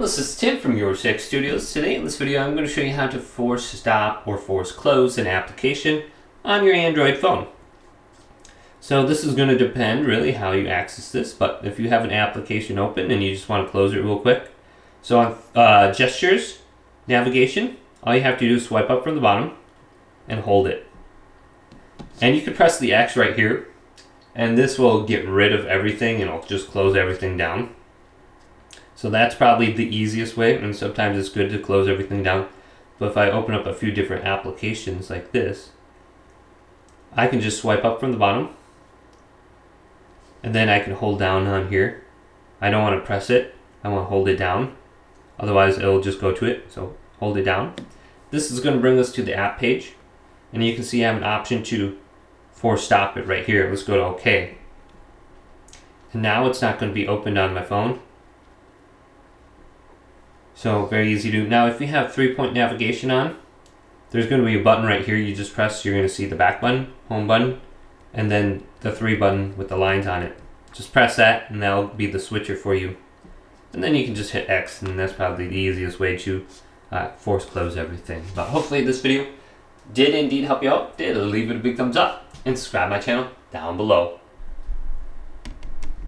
This is Tim from YourSix Studios. Today in this video I'm going to show you how to force stop or force close an application on your Android phone. So this is going to depend really how you access this, but if you have an application open and you just want to close it real quick. So on gestures, navigation, all you have to do is swipe up from the bottom and hold it. And you can press the X right here and this will get rid of everything and it'll just close everything down. So that's probably the easiest way, and sometimes it's good to close everything down. But if I open up a few different applications like this, I can just swipe up from the bottom and then I can hold down on here. I don't want to press it, I want to hold it down. Otherwise it'll just go to it, so hold it down. This is going to bring us to the app page, and you can see I have an option to force stop it right here. Let's go to OK. And now it's not going to be opened on my phone. So very easy to do. Now if you have 3-point navigation on, there's going to be a button right here you just press. You're going to see the back button, home button, and then the 3 button with the lines on it. Just press that and that'll be the switcher for you. And then you can just hit X, and that's probably the easiest way to force close everything. But hopefully this video did indeed help you out. Leave it a big thumbs up and subscribe to my channel down below.